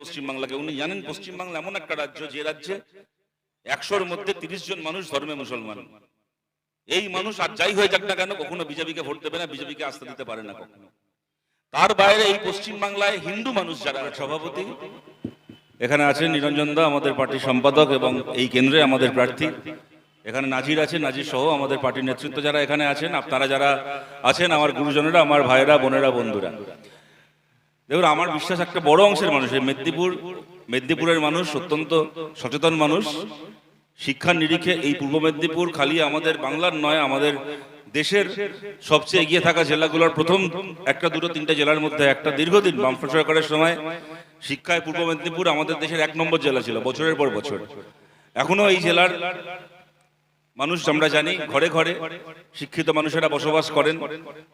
পশ্চিমবাংলাকে। উনি জানেন পশ্চিমবাংলা এমন একটা রাজ্য, যে রাজ্যে 100-র মধ্যে 30 জন মানুষ ধর্মে মুসলমান। এই মানুষ আর যাই হয়ে যাক না কেন কখনো বিজেপিকে ভোট দেবে না, বিজেপিকে আস্থা দিতে পারে না কখনো। তার বাইরে এই পশ্চিমবাংলায় হিন্দু মানুষ যারা, সভাপতি এখানে আছেন নিরঞ্জন দা, আমাদের পার্টির সম্পাদক এবং এই কেন্দ্রে আমাদের প্রার্থী। এখানে নাজির আছে, নাজির সহ আমাদের পার্টির নেতৃত্ব যারা এখানে আছেন, আপনারা যারা আছেন, আমার গুরুজনেরা, আমার ভাইয়েরা, বোনেরা, বন্ধুরা। দেখুন, আমার বিশ্বাস একটা বড় অংশের মানুষ, এই মেদিনীপুরের মানুষ অত্যন্ত সচেতন মানুষ। শিক্ষার নিরিখে এই পূর্ব মেদিনীপুর খালি আমাদের বাংলার নয়, আমাদের দেশের সবচেয়ে এগিয়ে থাকা জেলাগুলোর প্রথম একটা, দুটো, তিনটে জেলার মধ্যে একটা। দীর্ঘদিন বামফ্রন্ট সরকারের সময় শিক্ষায় পূর্ব মেদিনীপুর আমাদের দেশের 1 নম্বর জেলা ছিল, বছরের পর বছর। এখনো এই জেলার মানুষ, আমরা জানি, ঘরে ঘরে শিক্ষিত মানুষেরা বসবাস করেন,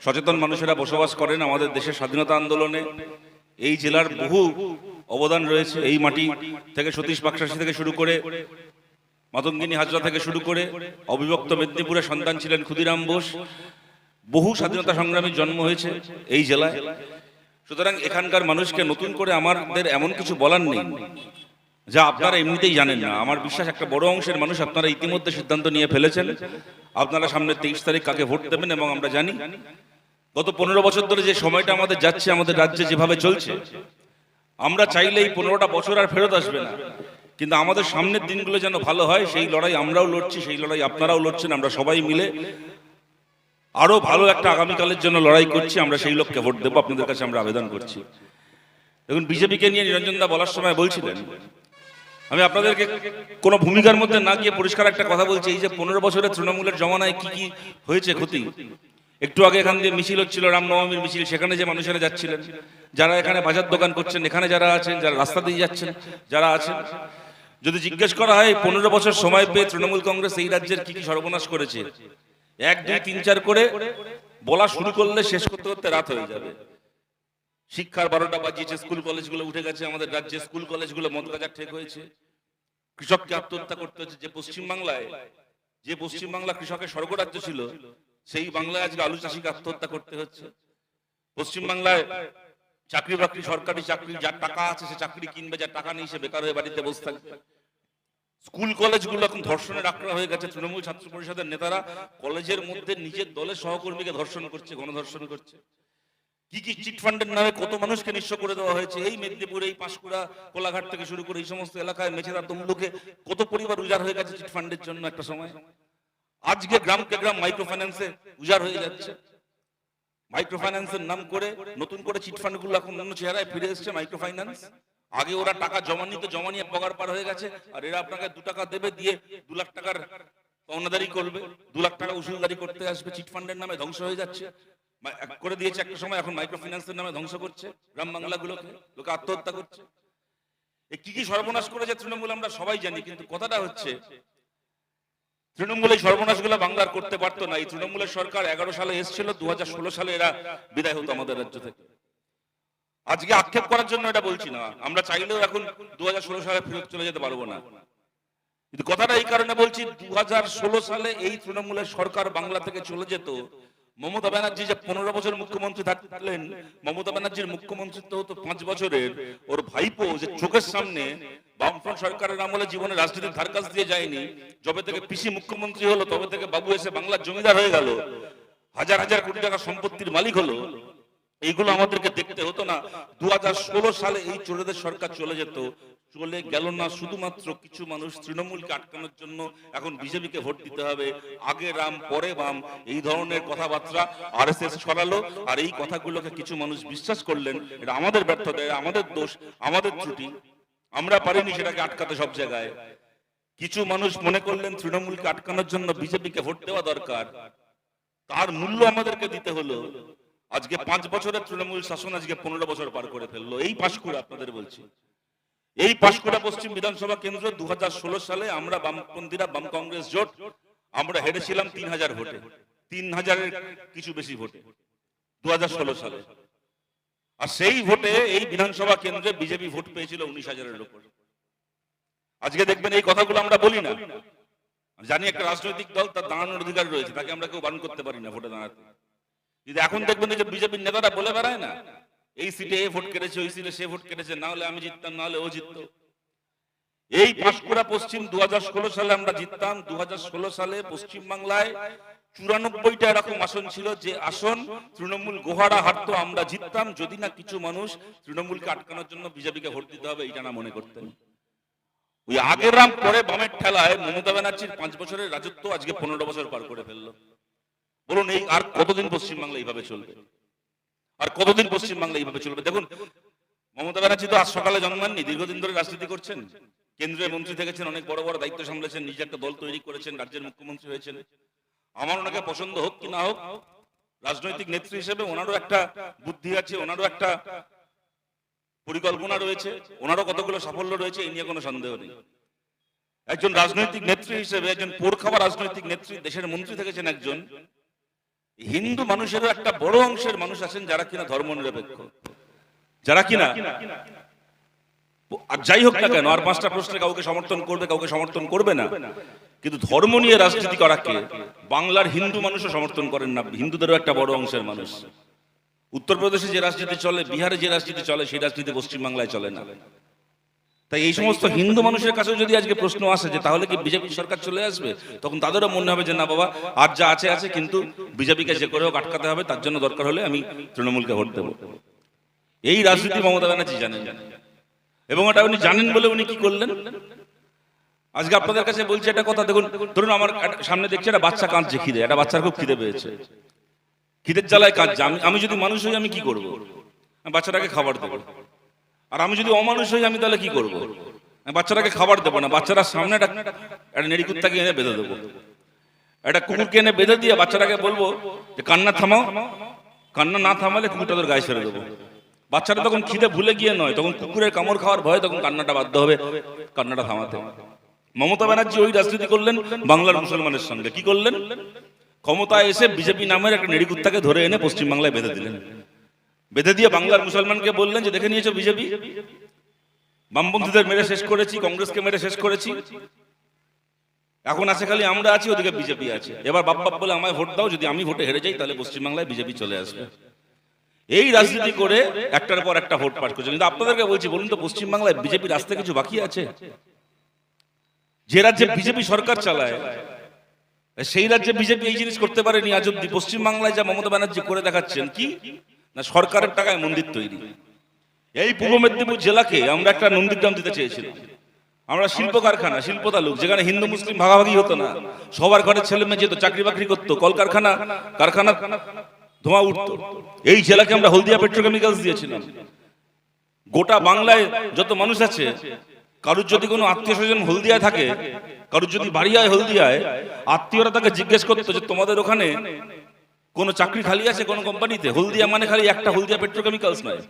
সচেতন মানুষেরা বসবাস করেন। আমাদের দেশের স্বাধীনতা আন্দোলনে এই জেলার বহু অবদান রয়েছে। এই মাটি থেকে সতীশ বাক্সাসী থেকে শুরু করে, মাতঙ্গিনী হাজরা থেকে শুরু করে, অবিভক্ত মেদিনীপুরের সন্তান ছিলেন ক্ষুদিরাম বোস। বহু স্বাধীনতা সংগ্রামীর জন্ম হয়েছে এই জেলায়। সুতরাং এখানকার মানুষকে নতুন করে আমাদের এমন কিছু বলার নেই যা আপনারা এমনিতেই জানেন না। আমার বিশ্বাস একটা বড় অংশের মানুষ আপনারা ইতিমধ্যে সিদ্ধান্ত নিয়ে ফেলেছেন, আপনারা সামনে 23 তারিখ কাকে ভোট দেবেন। এবং আমরা জানি গত 15 বছর ধরে যে সময়টা আমাদের যাচ্ছে, আমাদের রাজ্যে যেভাবে চলছে, আমরা চাইলে এই 15টা বছর আর ফেরত আসবে না। কিন্তু আমাদের সামনের দিনগুলো যেন ভালো হয়, সেই লড়াই আমরাও লড়ছি, সেই লড়াই আপনারাও লড়ছেন। আমরা সবাই মিলে আরো ভালো একটা আগামীকালের জন্য লড়াই করছি। আমরা সেই লক্ষ্যে ভোট দেবো, আপনাদের কাছে আমরা আবেদন করছি। দেখুন, বিজেপিকে নিয়ে নিরঞ্জন দা বলার সময় বলছিলেন, আমি আপনাদেরকে কোনো ভূমিকার মধ্যে না গিয়ে পরিষ্কার একটা কথা বলছি। এই যে 15 বছরের তৃণমূলের জমানায় কি কি হয়েছে ক্ষতি। একটু আগে এখান দিয়ে মিছিল হচ্ছিল, রামনবমীর মিছিল, সেখানে যে মানুষেরা যাচ্ছিলেন, যারা এখানে বাজার দোকান করছেন, এখানে যারা আছেন, যারা রাস্তা দিয়ে যাচ্ছেন, যারা আছেন, যদি জিজ্ঞেস করা হয় 15 বছর সময় পেয়ে তৃণমূল কংগ্রেস এই রাজ্যের কি কি সর্বনাশ করেছে, 1, 2, 3, 4 করে বলা শুরু করলে শেষ করতে করতে রাত হয়ে যাবে। শিক্ষার 12টা বাজিয়েছে, স্কুল কলেজগুলো উঠে গেছে আমাদের রাজ্যে, স্কুল কলেজগুলো মদ গাঁজা ঠেক হয়েছে, কৃষককে আত্মহত্যা করতে হচ্ছে। যে পশ্চিমবাংলা কৃষকের স্বর্গরাজ্য ছিল, সেই বাংলায় আজকে আলু চাষিকে আত্মহত্যা করতে হচ্ছে। পশ্চিমবাংলায় চাকরি বাকরি, সরকারি চাকরি, যার টাকা আছে সে চাকরি কিনবে, যার টাকা নেই সে বেকার হয়ে বাড়িতে বসে থাকবে। স্কুল কলেজগুলো এখন ধর্ষণের আঁকড়া হয়ে গেছে। তৃণমূল ছাত্র পরিষদের নেতারা কলেজের মধ্যে নিজের দলের সহকর্মীকে ধর্ষণ করছে, গণধর্ষণ করছে। কি কি চিটফান্ডের নামে কত মানুষকে নিঃস্ব করে দেওয়া হয়েছে। এই মেদিনীপুরে, এই পাঁশকুড়া, কোলাঘাট থেকে শুরু করে এই সমস্ত এলাকায়, মেছেদা, তমলুকে কত পরিবার উজাড় হয়ে গেছে চিটফান্ডের জন্য একটা সময়। আজকে গ্রামকে গ্রাম মাইক্রো ফাইন্যান্সে উজাড় হয়ে যাচ্ছে। মাইক্রো ফাইন্যান্সের নাম করে নতুন করে চিটফান্ড গুলো এখন অন্য চেহারায় ফিরে এসছে। মাইক্রো ফাইন্যান্স, আগে ওরা টাকা জমা নিয়ে পগার পার হয়ে গেছে, আর এরা আপনাকে 2 টাকা দেবে, দিয়ে 2 লাখ টাকার পাওনাদারি করবে, 2 লাখ টাকা উসুলদারি করতে আসবে। চিটফান্ডের নামে ধ্বংস হয়ে যাচ্ছে করে দিয়েছে একটা সময়, এখন মাইক্রো ফাইন্যান্সের নামে ধ্বংস করছে গ্রাম বাংলাগুলোকে, লোকে আত্মহত্যা করছে। কি কি সর্বনাশ করেছে তৃণমূল আমরা সবাই জানি। কিন্তু কথাটা হচ্ছে, তৃণমূল এই সর্বনাশগুলো বাংলার করতে পারতো না। এই তৃণমূলের সরকার 11 সালে এসেছিল, 2016 সালে এরা বিদায় হতো আমাদের রাজ্য থেকে। আজকে আক্ষেপ করার জন্য এটা বলছি না, আমরা চাইলেও এখন 2016 সালে ফেরত চলে যেতে পারবো না। কিন্তু কথাটা এই কারণে বলছি, 2016 সালে এই তৃণমূলের সরকার বাংলা থেকে চলে যেত, মমতা ব্যানার্জি যে 15 বছর মুখ্যমন্ত্রী থাকলেন, মমতা ব্যানার্জির মুখ্যমন্ত্রিত্ব হতো 5 বছরের। ওর ভাইপো যে চোখের সামনে বামফ্রন্ট সরকারের আমলে জীবনে রাজনীতির ধার কাছ দিয়ে যায়নি, যবে থেকে পিসি মুখ্যমন্ত্রী হলো তবে থেকে বাবু এসে বাংলার জমিদার হয়ে গেল, হাজার হাজার কোটি টাকা সম্পত্তির মালিক হলো, এইগুলো আমাদেরকে দেখতে হতো না। 2016 সালে এই চোরেদের সরকার চলে যেত, চলে গেল না। শুধুমাত্র কিছু মানুষ তৃণমূলকে আটকানোর জন্য এখন বিজেপিকে ভোট দিতে হবে, আগে রাম পরে বাম, এই ধরনের কথাবার্তা আরএসএস ছড়ালো। আর এই কথাগুলোকে কিছু মানুষ বিশ্বাস করলেন। এটা আমাদের ব্যর্থতা, আমাদের দোষ, আমাদের ত্রুটি, আমরা পারিনি সেটাকে আটকাতে সব জায়গায়। কিছু মানুষ মনে করলেন তৃণমূলকে আটকানোর জন্য বিজেপিকে ভোট দেওয়া দরকার, তার মূল্য আমাদেরকে দিতে হলো। আজকে 5 বছরের তৃণমূল শাসন আজকে 15 বছর পার করে ফেললো। এই পাঁশকুড়া, আপনাদের বলছি, এই পাঁশকুড়া পশ্চিম বিধানসভা কেন্দ্র 2016 সালে আমরা বামপন্থীরা, বাম কংগ্রেস জোট, আমরা হেরেছিলাম 3000 ভোটে, 3000-এর কিছু বেশি ভোটে 2016 সালে। আর সেই ভোটে এই বিধানসভা কেন্দ্রে বিজেপি ভোট পেয়েছিল 19,000-এর উপর। আজকে দেখবেন এই কথাগুলো আমরা বলি না, জানি একটা রাজনৈতিক দল তার দাঁড়ানোর অধিকার রয়েছে, তাকে আমরা কেউ বারণ করতে পারি না ভোটে দাঁড়াতে। কিন্তু এখন দেখবেন যে বিজেপির নেতারা বলে বেড়ায় না, এই সিটে এ ভোট কেটেছে, ওই সিটে সে ভোট কেটেছে, না হলে আমি জিততাম, না হলে ও জিততো। এই পাঁশকুড়া পশ্চিম 2016 সালে আমরা জিততাম। 2016 সালে পশ্চিম বাংলায় 94টা এরকম আসন ছিল, যে আসন তৃণমূল গোহারা হারতো, আমরা জিততাম, যদি না কিছু মানুষ তৃণমূলকে আটকানোর জন্য বিজেপিকে ভোট দিতে হবে এইটা না মনে করতেন। ওই আগের রাম পরে বামের ঠেলায় মমতা ব্যানার্জির 5 বছরের রাজত্ব আজকে 15 বছর পার করে ফেললো। বলুন এই আর কতদিন পশ্চিমবাংলা এইভাবে চলবে? আর কতদিন পশ্চিমবাংলা এইভাবে চলবে? দেখুন, মমতা ব্যানার্জি তো আজ সকালে জন্মাননি, দীর্ঘদিন ধরে রাজনীতি করছেন, কেন্দ্রীয় মন্ত্রী থেকেছেন, অনেক বড় বড় দায়িত্ব সামলেছেন, নিজে একটা দল তৈরি করেছেন, রাজ্যের মুখ্যমন্ত্রী হয়েছেন। আমার ওনাকে পছন্দ হোক কি না হোক, রাজনৈতিক নেত্রী হিসেবে ওনারও একটা বুদ্ধি আছে, ওনারও একটা পরিকল্পনা রয়েছে, ওনারও কতগুলো সাফল্য রয়েছে, এই নিয়ে কোনো সন্দেহ নেই। একজন রাজনৈতিক নেত্রী হিসেবে, একজন পোড় খাওয়া রাজনৈতিক নেত্রী, দেশের মন্ত্রী থেকেছেন একজন, হিন্দু মানুষেরও একটা বড় অংশের মানুষ আছেন যারা কিনা ধর্ম নিরপেক্ষ, যারা কিনা আর যাই হোক না কেন আর 5টা প্রশ্নে কাউকে সমর্থন করবে, কাউকে সমর্থন করবে না, কিন্তু ধর্ম নিয়ে রাজনীতি করাকে বাংলার হিন্দু মানুষও সমর্থন করেন না, হিন্দুদেরও একটা বড় অংশের মানুষ। উত্তরপ্রদেশে যে রাজনীতি চলে, বিহারে যে রাজনীতি চলে, সেই রাজনীতি পশ্চিমবাংলায় চলে না। তাই এই সমস্ত হিন্দু মানুষের কাছে যদি আজকে প্রশ্ন আসে যে তাহলে কি বিজেপি সরকার চলে আসবে, তখন তাদেরও মনে হবে যে না বাবা, আর যা আছে আছে, কিন্তু বিজেপিকে যে করে হোক আটকাতে হবে, তার জন্য দরকার হলে আমি তৃণমূলকে ভোট দেবো। এই রাজনীতি মমতা ব্যানার্জি জানেন, এবং এটা উনি জানেন বলে উনি কি করলেন। আজকে আপনাদের কাছে বলছি একটা কথা, দেখুন, ধরুন আমার সামনে দেখছি একটা বাচ্চা কাঁদছে, খিদে, একটা বাচ্চার খুব খিদে পেয়েছে, খিদের জ্বালায় কাঁদছে। আমি যদি মানুষ হই আমি কি করবো? বাচ্চাটাকে খাবার দেবো। আর আমি যদি অমানুষ হই আমি তাহলে কি করবো? বাচ্চাটাকে খাবার দেবো না, বাচ্চাটার সামনে একটা নেড়ি কুত্তাকে এনে বেঁধে দেবো, একটা কুকুরকে এনে বেঁধে দিয়ে বাচ্চাটাকে বলবো যে কান্না থামাও, কান্না না থামালে কুকুরটা তোর গায়ে ছেড়ে দেবো। বাচ্চাটা তখন খিদে ভুলে গিয়ে নয়, তখন কুকুরের কামড় খাওয়ার ভয়ে তখন কান্নাটা বাধ্য হবে কান্নাটা থামাতে। মমতা ব্যানার্জি ওই রাজনীতি করলেন বাংলার মুসলমানের সঙ্গে। কি করলেন? ক্ষমতায় এসে বিজেপি নামের একটা নেড়ি কুত্তাকে ধরে এনে পশ্চিমবাংলায় বেঁধে দিলেন। বেঁধে দিয়ে বাংলার মুসলমানকে বললেন যে দেখে নিয়েছো বিজেপি, বামপন্থীদের মেরে শেষ করেছি, কংগ্রেসকে মেরে শেষ করেছি, এখন আছে খালি আমরা আছি, ওদিকে বিজেপি আছে, এবার বাপ বাপ বলে আমায় ভোট দাও, যদি আমি ভোটে হেরে যাই তাহলে পশ্চিমবাংলায় বিজেপি চলে আসবে। এই রাজনীতি করে একটার পর একটা ভোট পাস করছে। কিন্তু আপনাদেরকে বলছি, বলুন তো পশ্চিমবাংলায় বিজেপি রাস্তা কিছু বাকি আছে? যে রাজ্যে বিজেপি সরকার চালায় সেই রাজ্যে বিজেপি এই জিনিস করতে পারেনি আজ অব্দি। পশ্চিমবাংলায় যা মমতা ব্যানার্জি করে দেখাচ্ছেন, কি না সরকারের টাকায় মন্দির তৈরি। এই পূর্ব মেদিনীপুর জেলাকে আমরা একটা নন্দীগ্রাম দিতে চেয়েছিলাম, আমরা শিল্প কারখানা, শিল্প তালুক, যেখানে হিন্দু মুসলিম ভাগাভাগি হতো না, সবার ঘরে ছেলে মেয়ে যেত, চাকরি বাকরি করতো, কলকারখানা কারখানা ধোঁয়া উঠতো। এই জেলাকে আমরা হলদিয়া পেট্রোকেমিক্যালস দিয়েছিলাম। গোটা বাংলায় যত মানুষ আছে, কারুর যদি কোনো আত্মীয় স্বজন হলদিয়ায় থাকে, কারুর যদি বাড়ি হয় হলদিয়ায়, আত্মীয়রা তাকে জিজ্ঞেস করতো যে তোমাদের ওখানে কোনো চাকরি খালি আছে কোন কোম্পানিতে? হলদিয়া মানে খালি একটা হলদিয়া পেট্রোকেমিক্যালস নয়,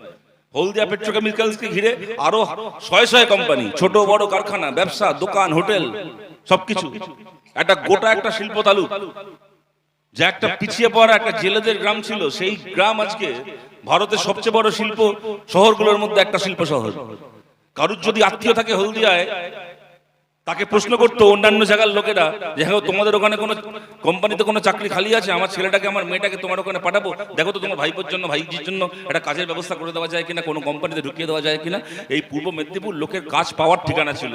হলদিয়া পেট্রোকেমিক্যালসকে ঘিরে আরো শয়ে শয়ে কোম্পানি, ছোট বড় কারখানা, ব্যবসা, দোকান, হোটেল, সবকিছু, একটা গোটা একটা শিল্প তালুক। যে একটা পিছিয়ে পড়া একটা জেলেদের গ্রাম ছিল, সেই গ্রাম আজকে ভারতের সবচেয়ে বড় শিল্প শহরগুলোর মধ্যে একটা শিল্প শহর। কারুর যদি আত্মীয় থাকে হলদিয়ায়, তাকে প্রশ্ন করতো অন্যান্য জায়গার লোকেরা যে হ্যাঁ তোমাদের ওখানে কোনো কোম্পানিতে কোনো চাকরি খালি আছে, আমার ছেলেটাকে আমার মেয়েটাকে তোমার ওখানে পাঠাবো, দেখো তো তোমার ভাইপোর জন্য ভাইজির জন্য একটা কাজের ব্যবস্থা করে দেওয়া যায় কিনা, কোনো কোম্পানিতে ঢুকিয়ে দেওয়া যায় কিনা। এই পূর্ব মেদিনীপুর লোকের কাজ পাওয়ার ঠিকানা ছিল,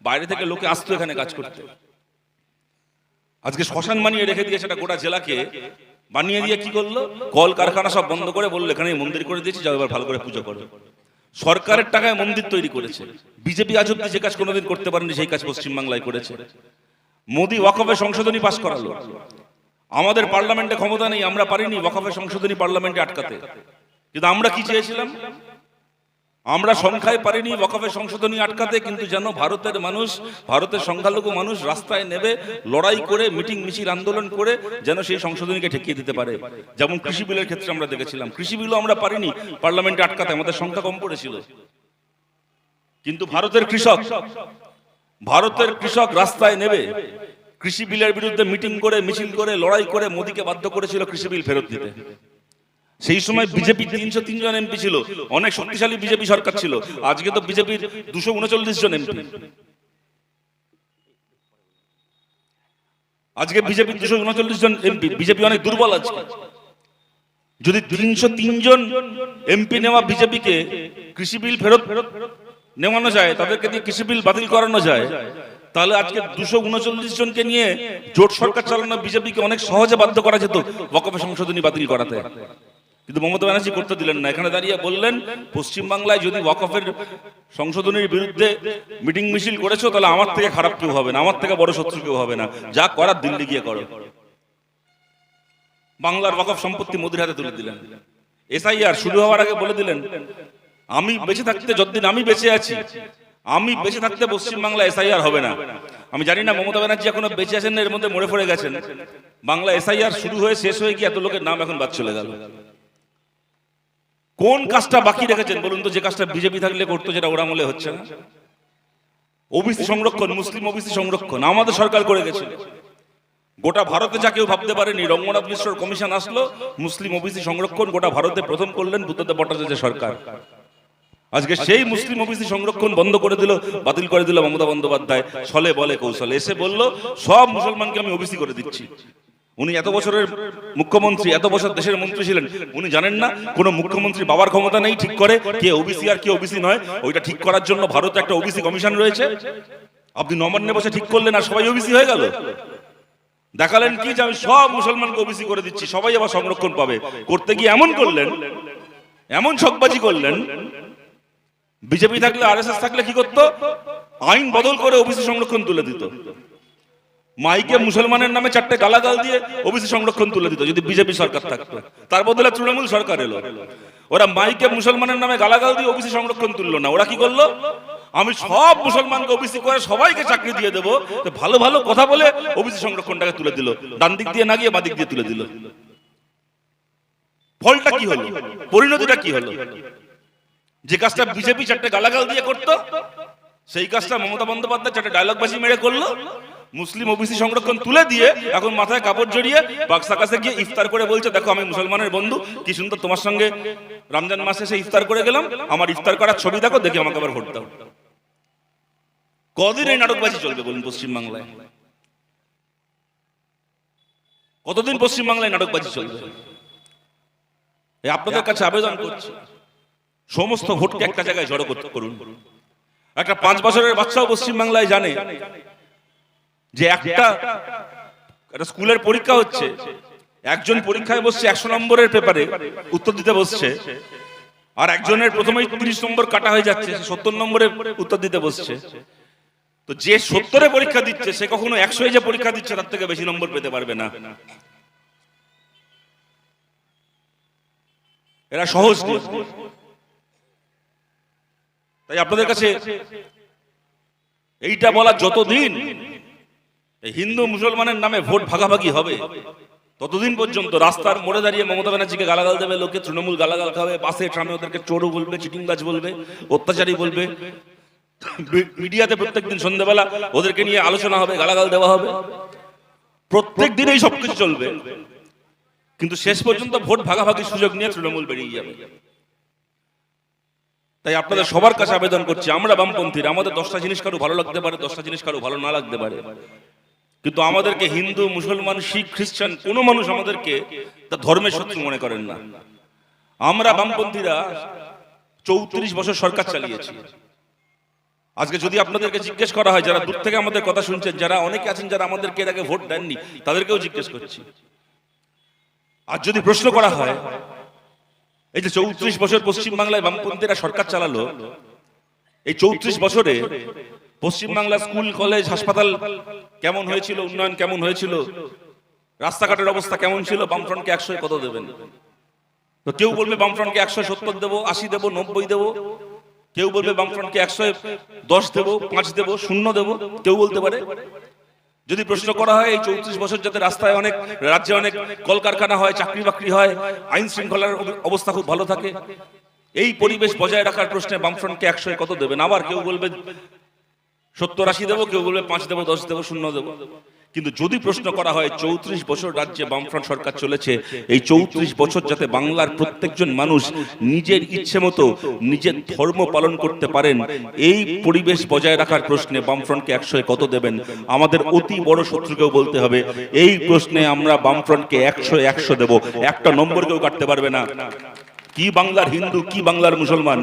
বাইরে থেকে লোকে আসতো এখানে কাজ করতে। আজকে শ্মশান বানিয়ে রেখে দিয়েছে একটা গোটা জেলাকে, বানিয়ে দিয়ে কি করলো, কল কারখানা সব বন্ধ করে বললো এখানে মন্দির করে দিয়েছি, যাও এবার ভালো করে পুজো করো। সরকারের টাকায় মন্দির তৈরি করেছে। বিজেপি আজ অব্দি যে কাজ কোনোদিন করতে পারেনি সেই কাজ পশ্চিমবাংলায় করেছে। মোদি ওয়াকফে সংশোধনী পাস করালো, আমাদের পার্লামেন্টে ক্ষমতা নেই, আমরা পারিনি ওয়াকফে সংশোধনী পার্লামেন্টে আটকাতে। কিন্তু আমরা কি চেয়েছিলাম? আমরা সংখ্যায় পারিনি ওয়াকফে সংশোধনী আটকাতে, কিন্তু যেন ভারতের মানুষ, ভারতের সংখ্যালঘু মানুষ রাস্তায় নেবে, লড়াই করে, মিটিং মিছিল আন্দোলন করে যেন সেই সংশোধনীকে ঠেকিয়ে দিতে পারে। যেমন কৃষি বিলের ক্ষেত্রে আমরা দেখেছিলাম, কৃষি বিলও আমরা পারিনি পার্লামেন্টে আটকাতে, আমাদের সংখ্যা কম পড়েছিল। কিন্তু ভারতের কৃষক রাস্তায় নেবে, কৃষি বিলের বিরুদ্ধে মিটিং করে, মিছিল করে, লড়াই করে মোদিকে বাধ্য করেছিল কৃষি বিল ফেরত দিতে। সেই সময় বিজেপি 303 জন এমপি ছিল, অনেক শক্তিশালী বিজেপি সরকার ছিল। আজকে তো বিজেপির 239 জন এমপি। আজকে বিজেপির 239 জন এমপি, বিজেপি অনেক দুর্বল আজকে। যদি 303 জন এমপি নেওয়া বিজেপিকে কৃষি বিল ফেরত নেওয়ানো যায়, তাদেরকে দিয়ে কৃষি বিল বাতিল করানো যায়, তাহলে আজকে 239 জনকে নিয়ে জোট সরকার চালানো বিজেপিকে অনেক সহজে বাধ্য করা যেত ওয়াকফ সংশোধনী বাতিল করাতে। কিন্তু মমতা ব্যানার্জি করতে দিলেন না। এখানে দাঁড়িয়ে বললেন, পশ্চিমবাংলায় যদি ওয়াকফের সংশোধনীর বিরুদ্ধে মিটিং মিছিল করেছো, তাহলে আমার থেকে খারাপ কেউ হবে না, আমার থেকে বড় শত্রু কেউ হবে না, যা করার দিল্লি গিয়ে করো। বাংলার ওয়াকফ সম্পত্তি মোদির হাতে তুলে দিলেন। এসআইআর শুরু হওয়ার আগে বলে দিলেন, আমি বেঁচে থাকতে, যতদিন আমি বেঁচে আছি, আমি বেঁচে থাকতে পশ্চিমবাংলা এসআইআর হবে না। আমি জানি না মমতা ব্যানার্জি এখনো বেঁচে আছেন না, এর মধ্যে মরে পড়ে গেছেন। বাংলা এসআইআর শুরু হয়ে শেষ হয়ে গিয়ে এত লোকের নাম এখন বাদ চলে গেল। কোন কাজটা বাকি রেখেছেন বলুন তো, যে কাজটা বিজেপি থাকলে করতো, যেটা ওরা আমলে হচ্ছে না? ওবিসি সংরক্ষণ, মুসলিম ওবিসি সংরক্ষণ আমাদের সরকার করে গেছে। গোটা ভারতে যা কেউ ভাবতে পারেনি, রঙ্গনাথ মিশ্রর কমিশন আসলো, মুসলিম ওবিসি সংরক্ষণ গোটা ভারতে প্রথম করলেন বুদ্ধদেব ভট্টাচার্যের সরকার। আজকে সেই মুসলিম ওবিসি সংরক্ষণ বন্ধ করে দিল, বাতিল করে দিল মমতা বন্দ্যোপাধ্যায় ছলে বলে কৌশলে। এসে বলল সব মুসলমানকে আমি ওবিসি করে দিচ্ছি। উনি এত বছরের মুখ্যমন্ত্রী, এত বছর দেশের মন্ত্রী ছিলেন, উনি জানেন না কোন মুখ্যমন্ত্রী বাবার ক্ষমতা নেই ঠিক করে কে ওবিসি আর কে ওবিসি নয়? ওইটা ঠিক করার জন্য ভারতে একটা ওবিসি কমিশন রয়েছে। আপনি নবান্নে বসে ঠিক করলেন আর সবাই ওবিসি হয়ে গেল। দেখালেন কি যে আমি সব মুসলমানকে ওবিসি করে দিচ্ছি, সবাই আবার সংরক্ষণ পাবে। করতে গিয়ে এমন করলেন, এমন ছকবাজি করলেন, বিজেপি থাকলে আরএসএস থাকলে কি করতো? আইন বদল করে ওবিসি সংরক্ষণ তুলে দিত। মাইকে মুসলমানের নামে 4টে গালাগাল দিয়ে ওবিসি সংরক্ষণ তুলে দিত যদি বিজেপি সরকার থাকতো। তার বদলে তৃণমূল সরকার এলো, ওরা মাইকে মুসলমানের নামে গালাগাল দিয়ে ওবিসি সংরক্ষণ তুললো না। ওরা কি করলো? আমি সব মুসলমানকে ওবিসি করে সবাইকে চাকরি দিয়ে দেবো, ভালো ভালো কথা বলে ওবিসি সংরক্ষণটাকে তুলে দিল। ডান দিক দিয়ে না গিয়ে বাদিক দিয়ে তুলে দিল। ফলটা কি হলো? পরিণতিটা কি হলো? যে কাজটা বিজেপি 4টে গালাগাল দিয়ে করতো, সেই কাজটা মমতা বন্দ্যোপাধ্যায় 4টে ডায়লগবাজি মেরে করলো। মুসলিম ওবিসি সংরক্ষণ তুলে দিয়ে এখন মাথায় কাপড় জড়িয়ে বাক্সা কাছে গিয়ে ইফতার করে বলছে, দেখো আমি মুসলমানের বন্ধু, কি সুন্দর তোমার সঙ্গে রমজান মাসে এসে ইফতার করে গেলাম, আমার ইফতার করার ছবি দেখো, দেখে আমাকে আবার ভোট দাও। কদিন এই নাটকবাজি চলবে বলুন পশ্চিমবাংলায়? কতদিন পশ্চিমবাংলায় নাটকবাজি চলবে? আপনাদের কাছে আবেদন করছি, সমস্ত ভোটকে একটা জায়গায় জড়ো করুন। একটা 5 বছরের বাচ্চাও পশ্চিমবাংলায় জানে যে একটা স্কুলের পরীক্ষা হচ্ছে, একজন পরীক্ষায় বসছে 100 নম্বরের পেপারে উত্তর দিতে বসছে, আর একজনের প্রথমেই 30 নম্বর কাটা হয়ে যাচ্ছে, 70 নম্বরে উত্তর দিতে বসছে। তো যে 70-এ পরীক্ষা দিচ্ছে সে কখনো 100-এ যে পরীক্ষা দিচ্ছে তার থেকে বেশি নম্বর পেতে পারবে না। এরা সহজ নয়। তাই আপনাদের কাছে এইটা বলা, যতদিন হিন্দু মুসলমানের নামে ভোট ভাগাভাগি হবে ততদিন পর্যন্ত রাস্তার মোড়ে দাঁড়িয়ে মমতা ব্যানার্জিকে গালাগাল দেবে লোকে, তৃণমূল গালাগাল খাবে, বাসে ট্রামে ওদেরকে চোরও বলবে, চিটিংবাজ বলবে, অত্যাচারী বলবে, মিডিয়াতে প্রত্যেকদিন সন্ধ্যাবেলা ওদেরকে নিয়ে আলোচনা হবে, গালাগাল দেওয়া হবে, প্রত্যেক দিন এই সবকিছু চলবে। কিন্তু শেষ পর্যন্ত ভোট ভাগাভাগির সুযোগ নিয়ে তৃণমূল বেরিয়ে যাবে। তাই আপনাদের সবার কাছে আবেদন করছি, আমরা বামপন্থীরা, আমাদের 10টা জিনিস কারো ভালো লাগতে পারে, 10টা জিনিস কারো ভালো না লাগতে পারে, কিন্তু আমাদেরকে হিন্দু, মুসলমান, শিখ, খ্রিস্টান কোনো মানুষ আমাদেরকে তা ধর্মের শত্রু মনে করেন না। আমরা বামপন্থীরা 34 বছর সরকার চালিয়েছি। আজকে যদি আপনাদেরকে জিজ্ঞেস করা হয়, যারা দূর থেকে আমাদের কথা শুনছেন, যারা অনেকে আছেন যারা আমাদেরকে এর আগে ভোট দেননি, তাদেরকেও জিজ্ঞেস করছি, আর যদি প্রশ্ন করা হয় এই যে 34 বছর পশ্চিমবাংলায় বামপন্থীরা সরকার চালালো, এই 34 বছরে পশ্চিমবাংলার স্কুল, কলেজ, হাসপাতাল কেমন হয়েছিল, উন্নয়ন কেমন হয়েছিল, রাস্তাঘাটের অবস্থা কেমন ছিল, বামফ্রন্টকে 100-এ কত দেবেন? তো কেউ বলবে বামফ্রন্টকে 170 দেবো, 80 দেবো, 90 দেবো। কেউ বলবে বামফ্রন্টকে 110 দেবো, 5 দেবো, 0 দেবো, কেউ বলতে পারে। যদি প্রশ্ন করা হয় এই 34 বছর যাতে রাস্তায় অনেক, রাজ্যে অনেক কলকারখানা হয়, চাকরি বাকরি হয়, আইন শৃঙ্খলার অবস্থা খুব ভালো থাকে, এই পরিবেশ বজায় রাখার প্রশ্নে বামফ্রন্টকে 100-এ কত দেবেন? আবার কেউ বলবে 70-80 দেবো, কেউ বলবে 5 দেবো, 10 দেবো, 0 দেবো। কিন্তু যদি প্রশ্ন করা হয় 34 বছর রাজ্যে বামফ্রন্ট সরকার চলেছে, এই 34 বছর যাতে বাংলার প্রত্যেকজন মানুষ নিজের ইচ্ছে মতো নিজের ধর্ম পালন করতে পারেন, এই পরিবেশ বজায় রাখার প্রশ্নে বামফ্রন্টকে 100-এ কত দেবেন? আমাদের অতি বড় শত্রুকেও বলতে হবে এই প্রশ্নে আমরা বামফ্রন্টকে 100-এ 100 দেব, একটা নম্বর কেউ কাটতে পারবে না। কি বাংলার হিন্দু, কি বাংলার মুসলমান,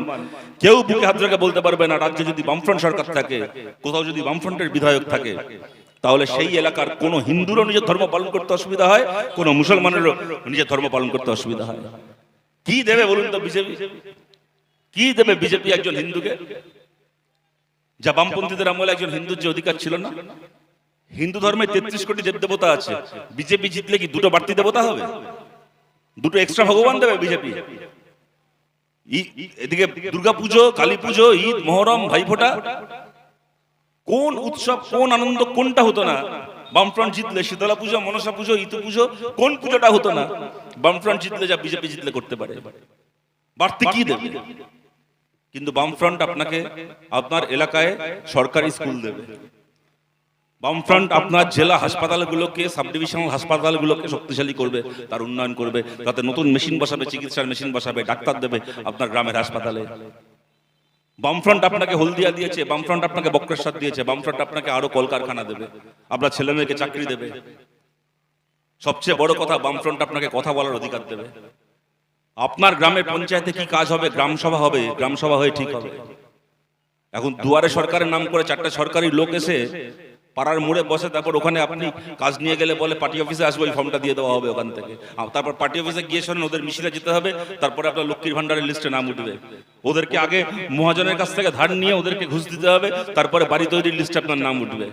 কেউ বুকে হাত রেখে বলতে পারবে না রাজ্যে যদি বামফ্রন্ট সরকার থাকে, কোথাও যদি বামফ্রন্টের বিধায়ক থাকে, তাহলে সেই এলাকার কোন হিন্দুরও নিজের ধর্ম পালন করতে অসুবিধা হয়, কোন মুসলমানেরও নিজের ধর্ম পালন করতে অসুবিধা হয়। কি দেবে বলুন তো বিজেপি? কি দেবে বিজেপি একজন হিন্দুকে? যা বামপন্থীদের আমলে একজন হিন্দুর যে অধিকার ছিল না। হিন্দু ধর্মে 33 কোটি দেব দেবতা আছে, বিজেপি জিতলে কি দুটো বাড়তি দেবতা হবে? দুটো এক্সট্রা ভগবান দেবে বিজেপি? এদিকে দুর্গাপুজো, কালী পুজো, ঈদ, মহরম, ভাইফোঁটা, কোন উৎসব, কোন আনন্দ, কোনটা হতো না বামফ্রন্ট জিতলে? শীতলা পুজো, মনসা পুজো, ইতু পুজো, কোন পুজোটা হতো না বামফ্রন্ট জিতলে যা বিজেপি জিতলে করতে পারে? বাড়তি কি দেবে? কিন্তু বামফ্রন্ট আপনাকে আপনার এলাকায় সরকারি স্কুল দেবে, বামফ্রন্ট আপনার জেলা হাসপাতালগুলোকে, সাব ডিভিশনাল হাসপাতালগুলোকে শক্তিশালী করবে, তার উন্নয়ন করবে, তাতে নতুন মেশিন বসাবে, চিকিৎসার মেশিন বসাবে, ডাক্তার দেবে আপনার গ্রামের হাসপাতালে। বামফ্রন্ট আপনাকে হলদিয়া দিয়েছে, বামফ্রন্ট আপনাকে বক্রেশ্বর দিয়েছে, বামফ্রন্ট আপনাকে আরো কলকারখানা দেবে, আপনার ছেলে মেয়েকে চাকরি দেবে। সবচেয়ে বড় কথা, বামফ্রন্ট আপনাকে কথা বলার অধিকার দেবে। আপনার গ্রামের পঞ্চায়েতে কি কাজ হবে? গ্রাম সভা হবে, গ্রাম সভা হয়ে ঠিক হবে। এখন দুয়ারে সরকারের নাম করে 4টা সরকারি লোক এসে পাড়ার মোড়ে বসে, তারপর ওখানে আপনি কাজ নিয়ে গেলে বলে পার্টি অফিসে আসবো, ওই ফর্মটা দিয়ে দেওয়া হবে ওখান থেকে। তারপর পার্টি অফিসে গিয়ে শোনেন ওদের মিছিলে যেতে হবে, তারপরে আপনার লক্ষ্মীর ভান্ডারের লিস্টে নাম উঠবে। ওদেরকে আগে মহাজনের কাছ থেকে ধার নিয়ে ওদেরকে ঘুষ দিতে হবে, তারপরে বাড়ি তৈরির লিস্টে আপনার নাম উঠবে।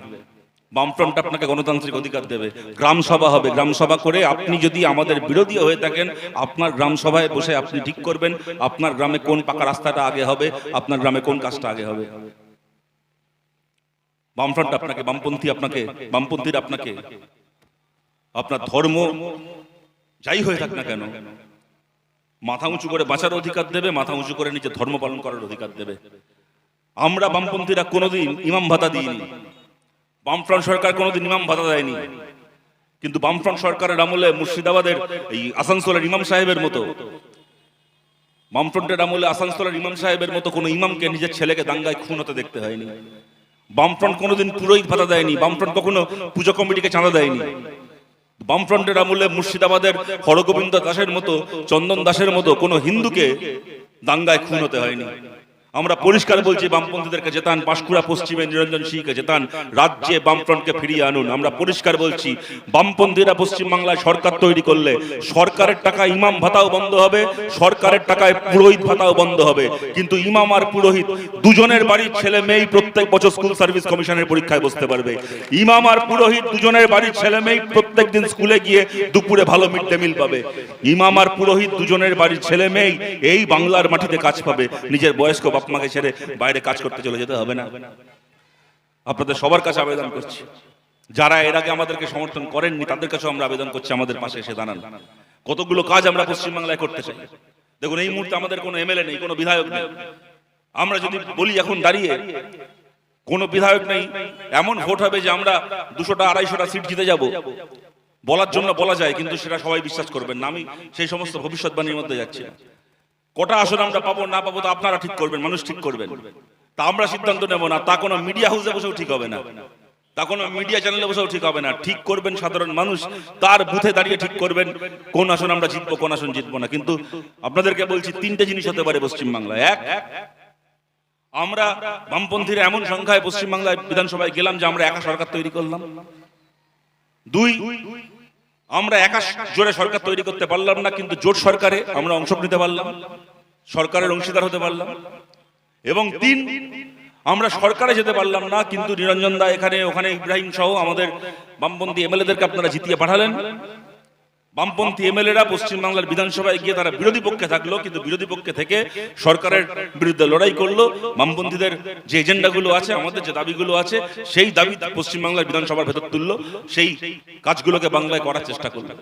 বামফ্রন্ট আপনাকে গণতান্ত্রিক অধিকার দেবে। গ্রাম সভা হবে, গ্রাম সভা করে আপনি যদি আমাদের বিরোধী হয়ে থাকেন, আপনার গ্রাম সভায় বসে আপনি ঠিক করবেন আপনার গ্রামে কোন পাকা রাস্তাটা আগে হবে, আপনার গ্রামে কোন কাজটা আগে হবে। বামফ্রন্ট আপনাকে, বামপন্থী আপনাকে, বামপন্থীরা আপনাকে আপনার ধর্ম যাই হয়ে থাক না কেন মাথা উঁচু করে বাঁচার অধিকার দেবে, মাথা উঁচু করে নিজের ধর্ম পালন করার অধিকার দেবে। আমরা বামপন্থীরা কোনোদিন ইমাম ভাতা দিইনি, বামফ্রন্ট সরকার কোনোদিন ইমাম ভাতা দেয়নি। কিন্তু বামফ্রন্ট সরকারের আমলে মুর্শিদাবাদের এই আসানসোলের ইমাম সাহেবের মতো, বামফ্রন্টের আমলে আসানসোলের ইমাম সাহেবের মতো কোনো ইমামকে নিজের ছেলেকে দাঙ্গায় খুন হতে দেখতে হয়নি। বামফ্রন্ট কোনোদিন পুরোহিত ভাতা দেয়নি, বামফ্রন্ট কখনো পুজো কমিটিকে চাঁদা দেয়নি। বামফ্রন্টের আমলে মুর্শিদাবাদের হরগোবিন্দ দাসের মতো, চন্দন দাসের মতো কোনো হিন্দুকে দাঙ্গায় খুন হতে হয়নি। আমরা পরিষ্কার বলছি, বামপন্থীদেরকে জেতান, পাঁশকুড়া পশ্চিমে নিরঞ্জন সিংকে জেতান, রাজ্যে বামফ্রন্টকে ফিরিয়ে আনুন। আমরা পরিষ্কার বলছি, বামপন্থীরা পশ্চিমবাংলায় সরকার তৈরি করলে সরকারের টাকায় ইমাম ভাতাও বন্ধ হবে, সরকারের টাকায় পুরোহিত ভাতাও বন্ধ হবে। কিন্তু ইমাম আর পুরোহিত দুজনের বাড়ির ছেলে মেয়েই প্রত্যেক বছর স্কুল সার্ভিস কমিশনের পরীক্ষায় বসতে পারবে। ইমাম আর পুরোহিত দুজনের বাড়ির ছেলে মেয়েই প্রত্যেক দিন স্কুলে গিয়ে দুপুরে ভালো মিড ডে মিল পাবে। ইমাম আর পুরোহিত দুজনের বাড়ির ছেলে মেয়েই এই বাংলার মাটিতে কাজ পাবে। নিজের বয়স্ক মাকে ছেড়ে বাইরে কাজ করতে চলে যেতে হবে না। আপনাদের সবার কাছে আবেদন করছি, যারা এর আগে আমাদেরকে সমর্থন করেননি তাদের কাছে আমরা আবেদন করছি, আমাদের পাশে এসে দাঁড়ান। কতগুলো কাজ আমরা পশ্চিমবাংলায় করতে চাই। দেখুন, এই মুহূর্তে আমাদের কোনো এমএলএ নেই, কোনো বিধায়ক নেই। আমরা যদি বলি এখন দাঁড়িয়ে কোনো বিধায়ক নেই, এমন ভোট হবে যে আমরা 200টা 250টা সিট জিতে যাব। বলার জন্য বলা যায়, কিন্তু সেটা সবাই বিশ্বাস করবেন না। আমি সেই সমস্ত ভবিষ্যৎবাণীর মধ্যে যাচ্ছি না। কটা আসন আমরা পাবো না পাবো তা আপনারা ঠিক করবেন, মানুষ ঠিক করবেন, তা আমরা সিদ্ধান্ত নেব না। তা কোনো মিডিয়া হাউসে বসেও ঠিক হবে না, তা কোনো মিডিয়া চ্যানেলে বসেও ঠিক হবে না। ঠিক করবেন সাধারণ মানুষ, তার বুথে দাঁড়িয়ে ঠিক করবেন কোন আসন আমরা জিতবো, কোন আসন জিতবো না। কিন্তু আপনাদেরকে বলছি, 3টে জিনিস হতে পারে পশ্চিমবাংলায়। এক, আমরা বামপন্থীরা এমন সংখ্যায় পশ্চিমবাংলায় বিধানসভায় গেলাম যে আমরা একা সরকার তৈরি করলাম। 2, আমরা একা জোরে সরকার তৈরি করতে পারলাম না, কিন্তু জোট সরকারে আমরা অংশ নিতে পারলাম, সরকারের অংশীদার হতে পারলাম। এবং 3, আমরা সরকারে যেতে পারলাম না, কিন্তু নিরঞ্জন দা এখানে ওখানে ইব্রাহিম সহ আমাদের বামপন্থী এমএলএদেরকে আপনারা জিতিয়ে পাঠালেন। বামপন্থী এমএলএরা পশ্চিমবাংলার বিধানসভায় গিয়ে তারা বিরোধী পক্ষে থাকলো, কিন্তু বিরোধী পক্ষে থেকে সরকারের বিরুদ্ধে লড়াই করলো। বামপন্থীদের যে এজেন্ডাগুলো আছে, আমাদের যে দাবিগুলো আছে, সেই দাবি পশ্চিমবাংলার বিধানসভার ভেতর তুললো, সেই কাজগুলোকে বাংলায় করার চেষ্টা করলো।